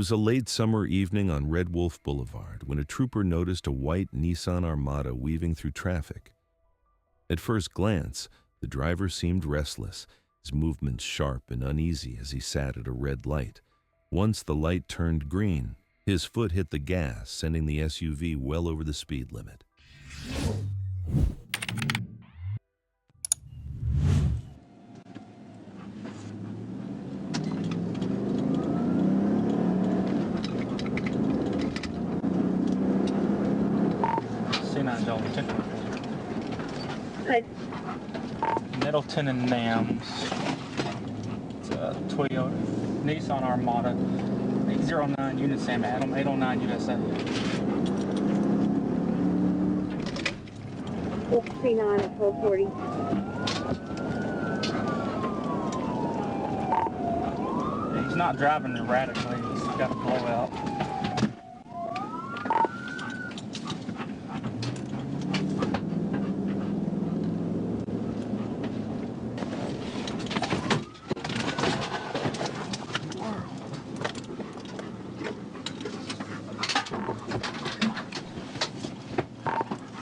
was a late summer evening on Red Wolf Boulevard when a trooper noticed a white Nissan Armada weaving through traffic. At first glance, the driver seemed restless, his movements sharp and uneasy as he sat at a red light. Once the light turned green, his foot hit the gas, sending the SUV well over the speed limit. Hi. Middleton and Nams. It's a Toyota Nissan Armada 809 unit Sam Adam 809 USA. 439 at 1240. He's not driving erratically, he's got a blowout.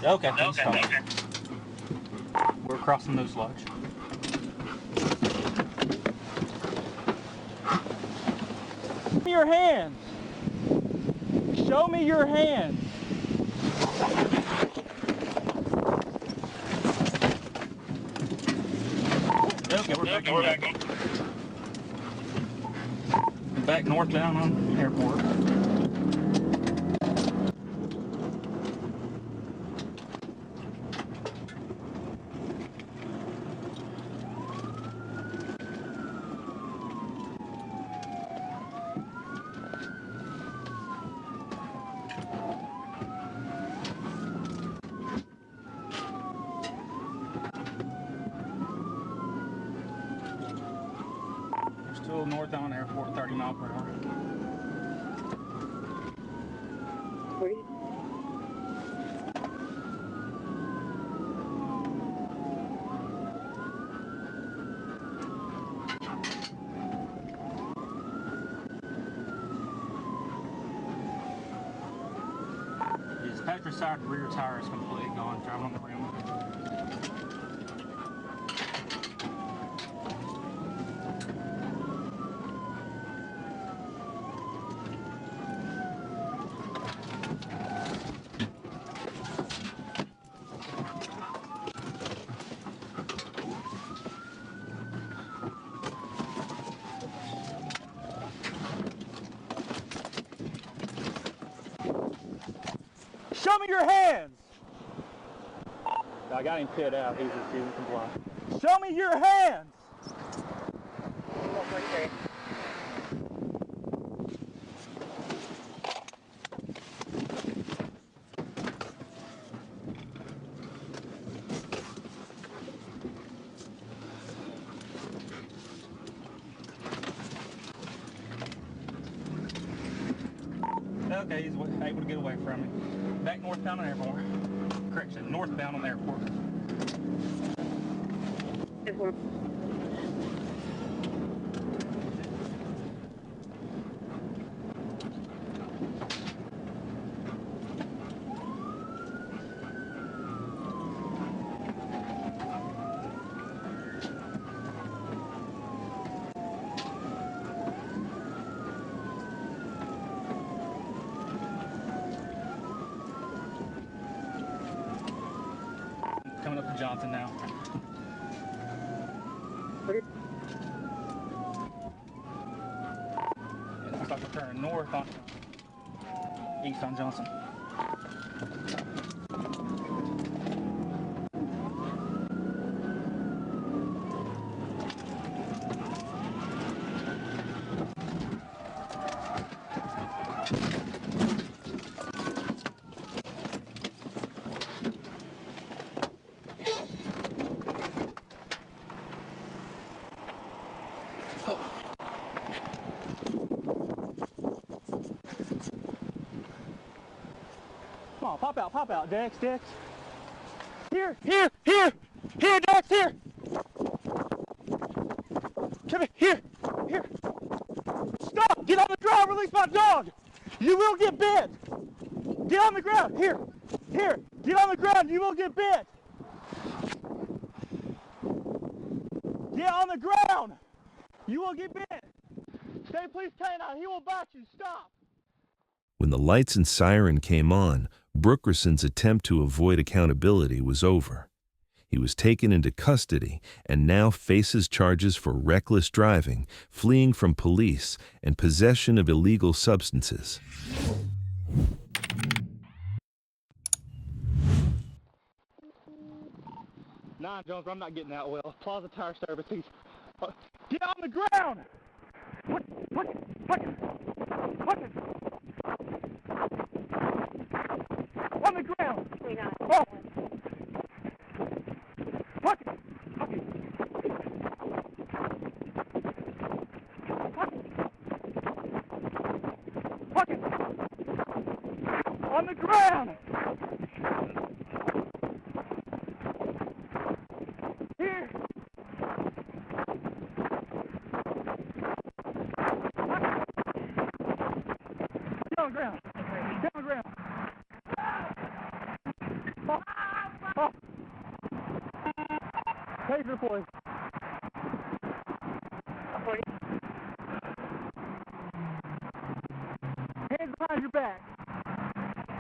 Okay, okay. We're crossing those lodge. Show me your hands. Show me your hands. Okay, we're back. Back northbound on airport. Still north on airport, 30 miles per hour. 40. His passenger side rear tire is completely gone, driving on the rim. Show me your hands! I got him pit out, he didn't comply. Show me your hands! Okay, he's able to get away from me. Back northbound on airport. Correction, northbound on the airport. Airport. Coming up to Johnson now. It looks like we're turning north on east on Johnson. Come on, pop out, Dex. Here, Dex, here. Come here. Stop, get on the driveway. don't release my dog, you will get bit. Get on the ground. Here. Get on the ground. You will get bit. Get on the ground. You will get bit. Stay, please, canine. He will bite you. Stop. When the lights and siren came on, Brookerson's attempt to avoid accountability was over. He was taken into custody and now faces charges for reckless driving, fleeing from police, and possession of illegal substances. Nine Jones, I'm not getting that well. Plaza Tire Services. Get on the ground! What? On the ground! Oh! What? On the ground! Here! Get on the ground! Get on the ground! Oh. Taser, please. Hands behind your back.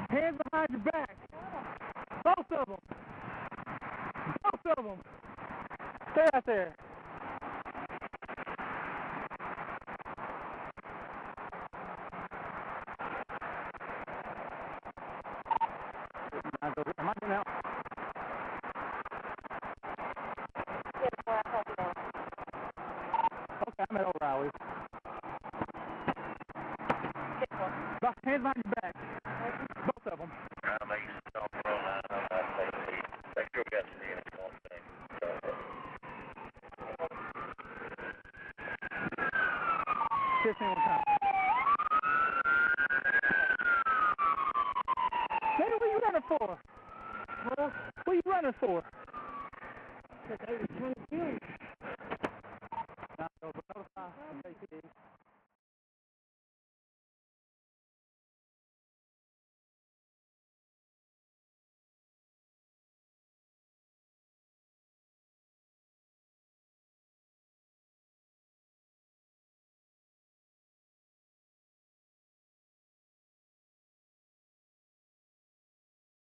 Hands behind your back. Both of them. Both of them. Stay out there. Am I getting out? Okay, I'm at O'Reilly's. Hands behind your back. Both of them. 15 more times. Daddy, what are you running for? Huh? What are you running for? Because I was trying to kill you.